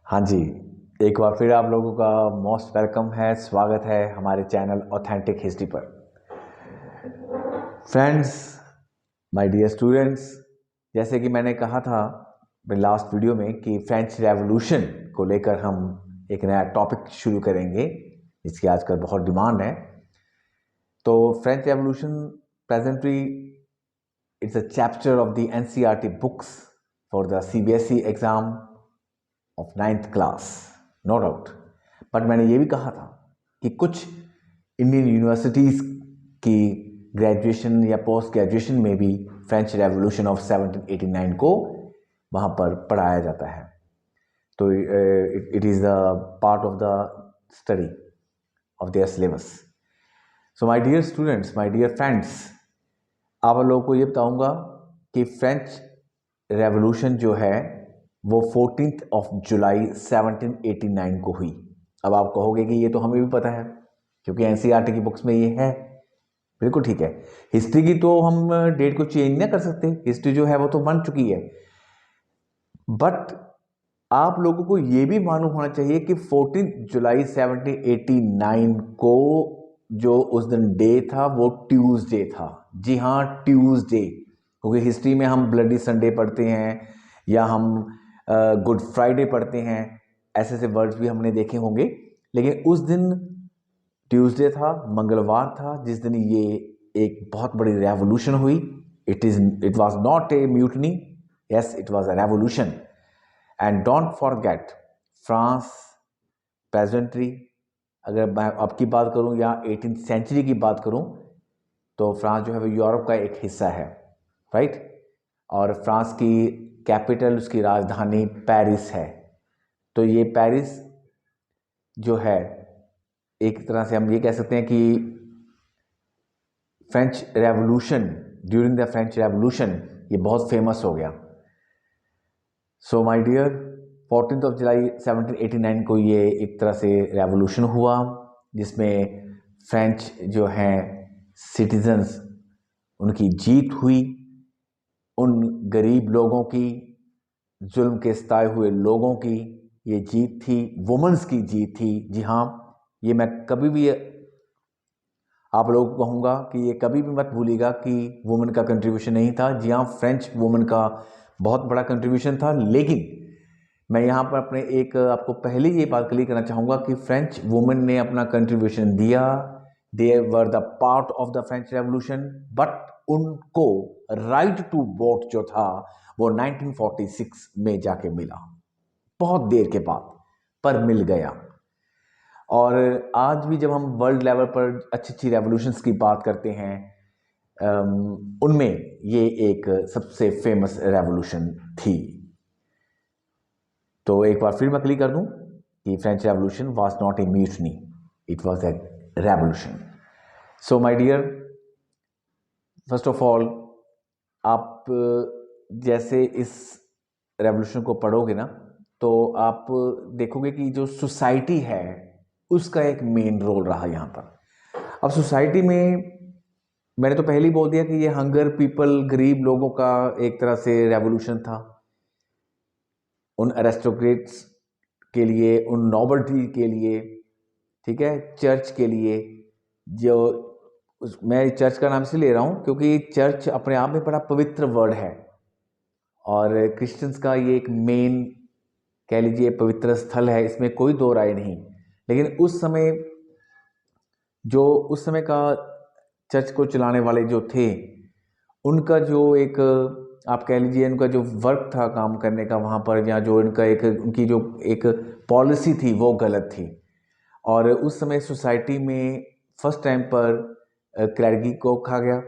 हाँ जी, एक बार फिर आप लोगों का मोस्ट वेलकम है, स्वागत है हमारे चैनल ऑथेंटिक हिस्ट्री पर। फ्रेंड्स, माय डियर स्टूडेंट्स, जैसे कि मैंने कहा था मेरे लास्ट वीडियो में कि फ्रेंच रेवोल्यूशन को लेकर हम एक नया टॉपिक शुरू करेंगे जिसकी आजकल बहुत डिमांड है। तो French revolution presently it's a chapter of the NCERT books for the CBSE exam of 9th class, no doubt. But मैंने ये भी कहा था कि कुछ इंडियन यूनिवर्सिटीज़ की ग्रेजुएशन या पोस्ट ग्रेजुएशन में भी फ्रेंच रेवोल्यूशन ऑफ 1789 को वहाँ पर पढ़ाया जाता है। तो it is the part of the study of their syllabus. So my dear students, my dear friends, आप लोगों को ये बताऊंगा कि फ्रेंच रेवोल्यूशन जो है वो 14 जुलाई 1789 को हुई। अब आप कहोगे कि ये तो हमें भी पता है क्योंकि एनसीईआरटी की बुक्स में ये है। बिल्कुल ठीक है, हिस्ट्री की तो हम डेट को चेंज ना कर सकते, हिस्ट्री जो है वो तो बन चुकी है। बट आप लोगों को ये भी मालूम होना चाहिए कि 14 जुलाई 1789 को जो उस दिन डे था वो ट्यूसडे था। जी हाँ, ट्यूसडे, क्योंकि हिस्ट्री में हम ब्लडी संडे पढ़ते हैं या हम गुड फ्राइडे पढ़ते हैं, ऐसे ऐसे वर्ड्स भी हमने देखे होंगे। लेकिन उस दिन ट्यूसडे था, मंगलवार था, जिस दिन ये एक बहुत बड़ी रेवोल्यूशन हुई। It was not a mutiny, yes it was a revolution. And don't forget France presently, अगर मैं अब की बात करूं या 18th सेंचुरी की बात करूं तो फ्रांस जो है वो यूरोप का एक हिस्सा है, राइट। और फ्रांस की कैपिटल, उसकी राजधानी पेरिस है। तो ये पेरिस जो है, एक तरह से हम ये कह सकते हैं कि French revolution, during the French revolution ये बहुत फेमस हो गया। सो माय डियर, 14 जुलाई 1789 को ये एक तरह से रेवोल्यूशन हुआ जिसमें फ्रेंच जो हैं सिटीजन्स, उनकी जीत हुई। उन गरीब लोगों की, जुल्म के सताए हुए लोगों की ये जीत थी, वुमेन्स की जीत थी। जी हाँ, ये मैं कभी भी आप लोगों को कहूँगा कि ये कभी भी मत भूलिएगा कि वुमेन का कंट्रीब्यूशन नहीं था। जी हाँ, फ्रेंच वुमेन का बहुत बड़ा कंट्रीब्यूशन था। लेकिन मैं यहाँ पर अपने एक आपको पहले ये बात क्लियर करना चाहूँगा कि फ्रेंच वुमेन ने अपना कंट्रीब्यूशन दिया, they were the part of the French Revolution, but उनको राइट टू वोट जो था वो 1946 में जाके मिला, बहुत देर के बाद, पर मिल गया। और आज भी जब हम वर्ल्ड लेवल पर अच्छी अच्छी रेवोल्यूशंस की बात करते हैं, उनमें ये एक सबसे फेमस रेवोल्यूशन थी। तो एक बार फिर मैं क्लियर कर दूं कि French revolution was not a mutiny, it was a revolution. So my dear, first of all, आप जैसे इस रेवोल्यूशन को पढ़ोगे ना तो आप देखोगे कि जो सोसाइटी है उसका एक मेन रोल रहा यहाँ पर। अब सोसाइटी में मैंने तो पहले ही बोल दिया कि ये हंगर पीपल, गरीब लोगों का एक तरह से रेवोल्यूशन था। उन एरिस्टोक्रेट्स के लिए, उन नोबल्टी के लिए, ठीक है, चर्च के लिए, जो मैं चर्च का नाम से ले रहा हूँ क्योंकि चर्च अपने आप में बड़ा पवित्र वर्ड है और क्रिश्चियंस का ये एक मेन, कह लीजिए, पवित्र स्थल है, इसमें कोई दो राय नहीं। लेकिन उस समय का चर्च को चलाने वाले जो थे, उनका जो एक, आप कह लीजिए, उनका जो वर्क था काम करने का वहाँ पर, या जो उनका एक, उनकी जो एक पॉलिसी थी वो गलत थी। और उस समय सोसाइटी में फर्स्ट टाइम पर क्लैरिकी को रखा गया,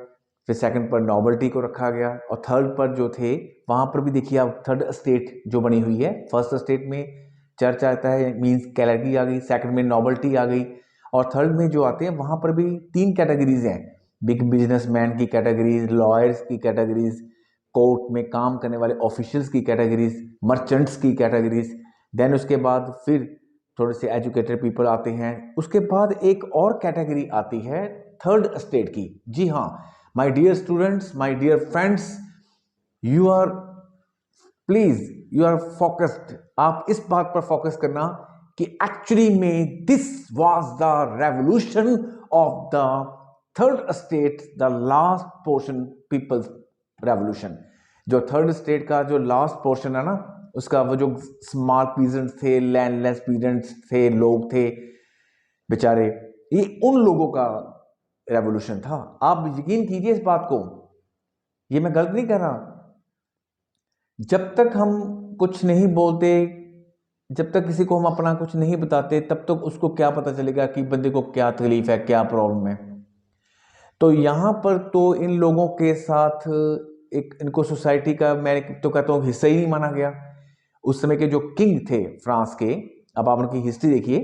फिर सेकंड पर नॉबल्टी को रखा गया, और थर्ड पर जो थे वहाँ पर भी देखिए आप, थर्ड स्टेट जो बनी हुई है, फर्स्ट स्टेट में चर्च आता है, मीन्स क्लैरिकी आ गई, सेकंड में नॉबल्टी आ गई, और थर्ड में जो आते हैं वहाँ पर भी तीन कैटेगरीज हैं, बिग बिजनेसमैन की कैटेगरीज, लॉयर्स की कैटेगरीज, कोर्ट में काम करने वाले ऑफिशियल्स की कैटेगरीज, मर्चेंट्स की कैटेगरीज, देन उसके बाद फिर थोड़े से एजुकेटेड पीपल आते हैं, उसके बाद एक और कैटेगरी आती है थर्ड स्टेट की। जी हाँ, my dear students, my dear friends, you are please, you are focused, आप इस बात पर फोकस करना कि एक्चुअली में this was the revolution of the third state, the last portion, people's revolution. जो थर्ड स्टेट का जो लास्ट पोर्शन है ना, उसका वो जो स्मॉल पीजेंट्स थे, लैंडलेस पीजेंट्स थे, लोग थे बेचारे, ये उन लोगों का रेवोल्यूशन था। आप यकीन कीजिए इस बात को, ये मैं गलत नहीं कर रहा। जब तक हम कुछ नहीं बोलते, जब तक किसी को हम अपना कुछ नहीं बताते, तब तक उसको क्या पता चलेगा कि बंदे को क्या तकलीफ है, क्या प्रॉब्लम है। तो यहां पर तो इन लोगों के साथ एक, इनको सोसाइटी का मैं तो कहता हूं हिस्सा ही नहीं माना गया। उस समय के जो किंग थे फ्रांस के, अब आप उनकी हिस्ट्री देखिए,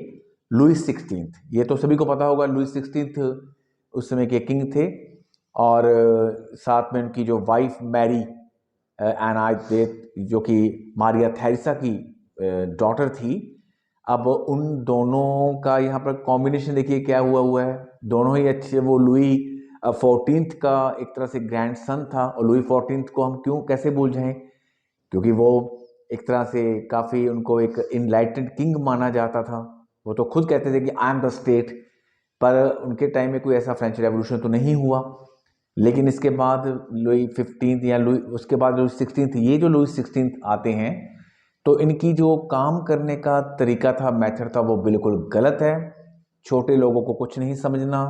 लुइस 16, ये तो सभी को पता होगा, लुइस 16 उस समय के किंग थे। और साथ में उनकी जो वाइफ मैरी एनाइट, जो कि मारिया थेरेसा की डॉटर थी। अब उन दोनों का यहाँ पर कॉम्बिनेशन देखिए क्या हुआ है। दोनों ही अच्छे, वो लुई 14 का एक तरह से ग्रैंड सन था, और लुई 14 को हम क्यों कैसे भूल जाएं, क्योंकि वो एक तरह से काफ़ी, उनको एक इनलाइटेंड किंग माना जाता था। वो तो खुद कहते थे कि आई एम द स्टेट, पर उनके टाइम में कोई ऐसा फ्रेंच रेवोल्यूशन तो नहीं हुआ। लेकिन इसके बाद लुई 15 या लुई, उसके बाद लुई 16, ये जो लुई 16 आते हैं, तो इनकी जो काम करने का तरीका था, मेथड था, वो बिल्कुल गलत है। छोटे लोगों को कुछ नहीं समझना,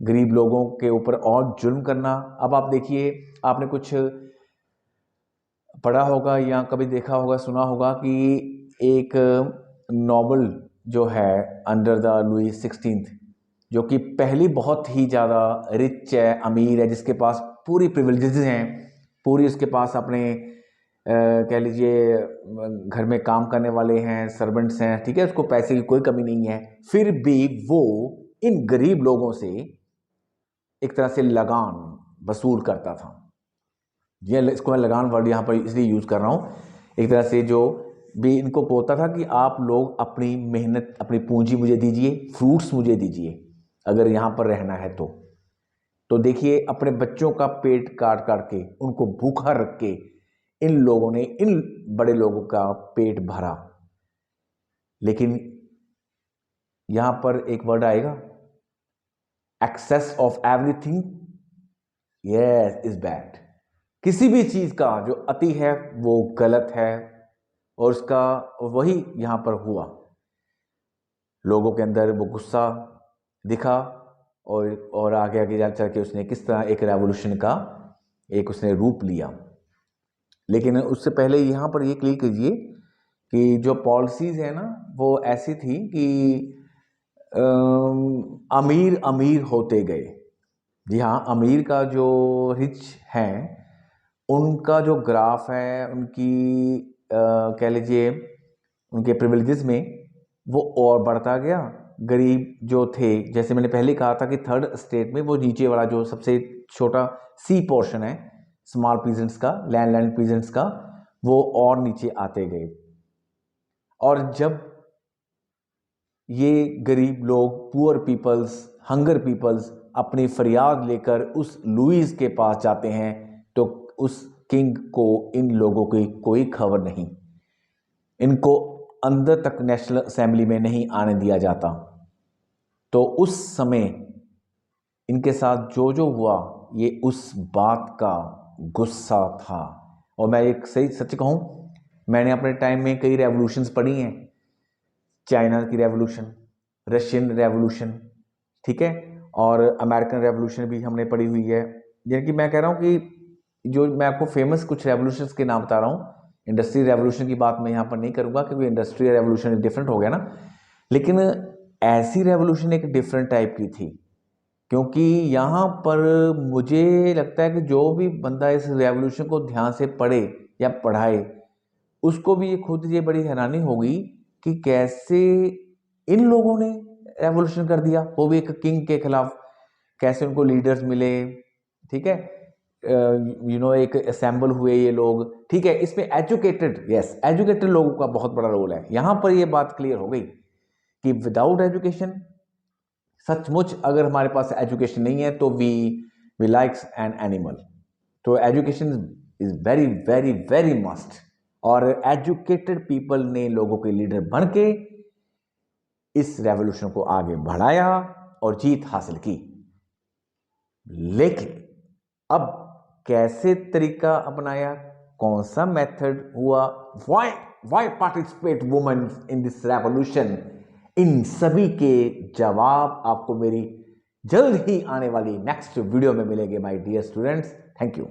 गरीब लोगों के ऊपर और जुल्म करना। अब आप देखिए, आपने कुछ पढ़ा होगा या कभी देखा होगा, सुना होगा कि एक नॉबल जो है अंडर द लुई 16, जो कि पहली बहुत ही ज़्यादा रिच है, अमीर है, जिसके पास पूरी प्रिविलेजेस हैं, पूरी उसके पास अपने कह लीजिए घर में काम करने वाले हैं, सर्वेंट्स हैं, ठीक है, उसको पैसे की कोई कमी नहीं है। फिर भी वो इन गरीब लोगों से एक तरह से लगान वसूल करता था। ये इसको मैं लगान वर्ड यहाँ पर इसलिए यूज़ कर रहा हूँ, एक तरह से जो भी इनको बोलता था कि आप लोग अपनी मेहनत, अपनी पूंजी मुझे दीजिए, फ्रूट्स मुझे दीजिए अगर यहाँ पर रहना है तो देखिए, अपने बच्चों का पेट काट काट के, उनको भूखा रख के इन लोगों ने इन बड़े लोगों का पेट भरा। लेकिन यहां पर एक वर्ड आएगा, excess of everything yes is bad. किसी भी चीज का जो अति है वो गलत है, और उसका वही यहां पर हुआ। लोगों के अंदर वो गुस्सा दिखा, और आगे आगे जा चल के उसने किस तरह एक रेवोल्यूशन का एक उसने रूप लिया। लेकिन उससे पहले यहाँ पर ये क्लियर कीजिए कि जो पॉलिसीज़ है ना, वो ऐसी थी कि अमीर अमीर होते गए। जी हाँ, अमीर का जो रिच हैं, उनका जो ग्राफ है, उनकी कह लीजिए उनके प्रिविलेजेस में, वो और बढ़ता गया। गरीब जो थे, जैसे मैंने पहले कहा था कि थर्ड स्टेट में वो नीचे वाला जो सबसे छोटा सी पोर्शन है, स्मॉल पीजेंट्स का, लैंड पीजेंट्स का, वो और नीचे आते गए। और जब ये गरीब लोग, पुअर पीपल्स, हंगर पीपल्स अपनी फरियाद लेकर उस लुईस के पास जाते हैं, तो उस किंग को इन लोगों की कोई खबर नहीं, इनको अंदर तक नेशनल असेंबली में नहीं आने दिया जाता। तो उस समय इनके साथ जो जो हुआ, ये उस बात का गुस्सा था। और मैं एक सही सच कहूं, मैंने अपने टाइम में कई रेवोल्यूशंस पढ़ी हैं, चाइना की रेवोल्यूशन, रशियन रेवोल्यूशन, ठीक है, और अमेरिकन रेवोल्यूशन भी हमने पढ़ी हुई है। यानी कि मैं कह रहा हूं कि जो मैं आपको फेमस कुछ रेवोल्यूशंस के नाम बता रहा हूं, इंडस्ट्रियल रेवोल्यूशन की बात मैं यहाँ पर नहीं करूंगा, क्योंकि इंडस्ट्रियल रेवोल्यूशन डिफरेंट हो गया ना। लेकिन ऐसी रेवोल्यूशन एक डिफरेंट टाइप की थी, क्योंकि यहाँ पर मुझे लगता है कि जो भी बंदा इस रेवोल्यूशन को ध्यान से पढ़े या पढ़ाए, उसको भी ये खुद ये बड़ी हैरानी होगी कि कैसे इन लोगों ने रेवोल्यूशन कर दिया, वो भी एक किंग के खिलाफ। कैसे उनको लीडर्स मिले, ठीक है, एक असेंबल हुए ये लोग, ठीक है। इसमें एजुकेटेड, यस, एजुकेटेड लोगों का बहुत बड़ा रोल है। यहां पर ये बात क्लियर हो गई कि विदाउट एजुकेशन, सचमुच अगर हमारे पास एजुकेशन नहीं है तो वी लाइक्स एन एनिमल। तो education is very very very must. और एजुकेटेड पीपल ने लोगों के लीडर बन के इस रेवोल्यूशन को आगे बढ़ाया और जीत हासिल की। लेकिन अब कैसे तरीका अपनाया, कौन सा मेथड हुआ, why participate women in this revolution, इन सभी के जवाब आपको मेरी जल्द ही आने वाली नेक्स्ट वीडियो में मिलेंगे my dear students. Thank you.